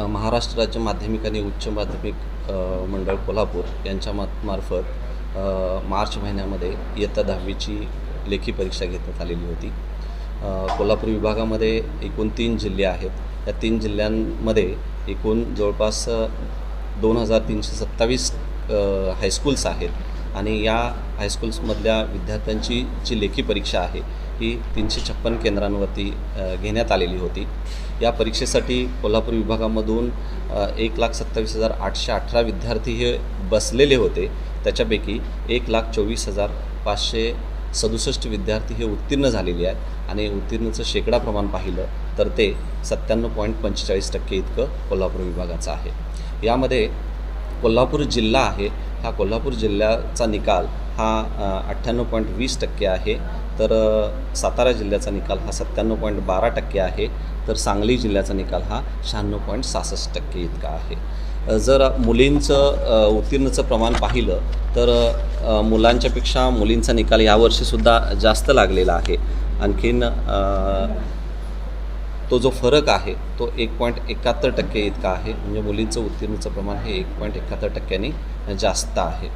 महाराष्ट्र राज्य माध्यमिक आणि उच्च माध्यमिक मंडळ कोल्हापूर यांच्या मार्फत मार्च महिन्यामध्ये इयत्ता 10वीची लेखी परीक्षा घेण्यात आलेली होती। कोल्हापूर विभागामध्ये एकूण 3 जिल्हे आहेत। या 3 जिल्ह्यांमध्ये एकूण जवळपास 2327 हायस्कूल्स आहेत आणि या हायस्कूल्समधल्या विद्यार्थ्यांची जी लेखी परीक्षा आहे ही 356 केंद्रांवरती घेण्यात आलेली होती। या परीक्षेसाठी कोल्हापूर विभागामधून 1,27,818 विद्यार्थी हे बसलेले होते। त्याच्यापैकी 1,24,567 विद्यार्थी हे उत्तीर्ण झालेले आहेत आणि उत्तीर्णचं शेकडा प्रमाण पाहिलं तर ते 97.45% इतकं कोल्हापूर विभागाचं आहे। यामध्ये कोल्हापूर जिल्हा आहे, हा कोल्हापूर जिल्ह्याचा निकाल हा 98.20% आहे, तर सातारा जिल्ह्याचा निकाल हा 97.12% आहे, तर सांगली जिल्ह्याचा निकाल हा 96.66% इतका आहे। जर मुलींचं उत्तीर्णचं प्रमाण पाहिलं तर मुलांच्यापेक्षा मुलींचा निकाल यावर्षीसुद्धा जास्त लागलेला आहे। आणखीन तो जो फरक आहे तो 1.71% इतका आहे, म्हणजे मुलींचं उत्तीर्णचं प्रमाण हे 1.71%नी जास्त आहे।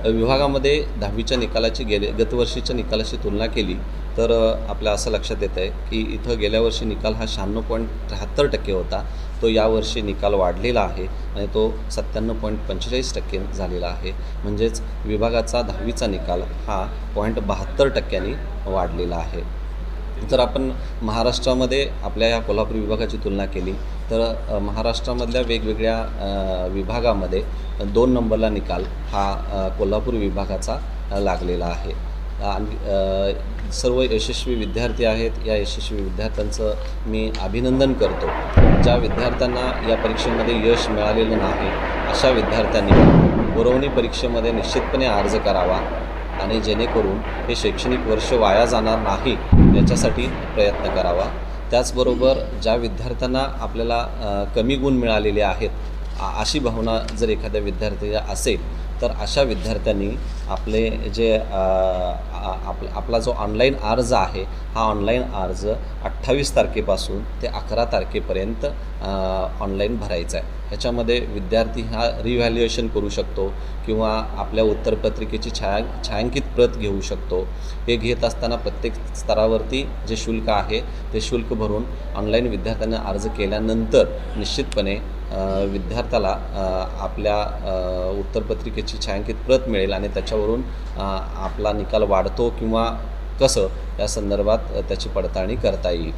विभागामध्ये 10वीच्या निकालाची गतवर्षीच्या निकालाशी तुलना केली तर आपल्या असं लक्षात येतं आहे की इथं गेल्या वर्षी निकाल हा 96.73% होता, तो यावर्षी निकाल वाढलेला आहे आणि तो 97.45% झालेला आहे। म्हणजेच विभागाचा 10वीचा निकाल हा 0.72%नी वाढलेला आहे। जर आपण महाराष्ट्रामध्ये आपल्या या कोल्हापूर विभागाची तुलना केली तर महाराष्ट्रामधल्या वेगवेगळ्या विभागामध्ये 2 नंबरला निकाल हा कोल्हापूर विभागाचा लागलेला आहे। आणि सर्व यशस्वी विद्यार्थी आहेत, या यशस्वी विद्यार्थ्यांचं मी अभिनंदन करतो। ज्या विद्यार्थ्यांना या परीक्षेमध्ये यश मिळालेलं नाही अशा विद्यार्थ्यांनी पुरवणी परीक्षेमध्ये निश्चितपणे अर्ज करावा आणि जेणेकरून हे शैक्षणिक वर्ष वाया जाणार नाही याच्यासाठी प्रयत्न करावा। त्याचबरोबर ज्या विद्यार्थ्यांना आपल्याला कमी गुण मिळालेले आहेत अशी भावना जर एखाद्या विद्यार्थ्याला असेल तर अशा विद्यार्थ्यांनी आपले जे आपला जो ऑनलाईन अर्ज आहे हा ऑनलाईन अर्ज 28 तारखेपासून ते 11 तारखेपर्यंत ऑनलाईन भरायचा आहे। ह्याच्यामध्ये विद्यार्थी हा रिव्हॅल्युएशन करू शकतो किंवा आपल्या उत्तरपत्रिकेची छायांकित प्रत घेऊ शकतो। हे घेत असताना प्रत्येक स्तरावरती जे शुल्क आहे ते शुल्क भरून ऑनलाईन विद्यार्थ्यांना अर्ज केल्यानंतर निश्चितपणे विद्यार्थ्याला आपल्या उत्तरपत्रिकेची छायांकित प्रत मिळेल आणि त्याच्यावरून आपला निकाल वाढतो किंवा कसं या संदर्भात त्याची पडताळणी करता येईल।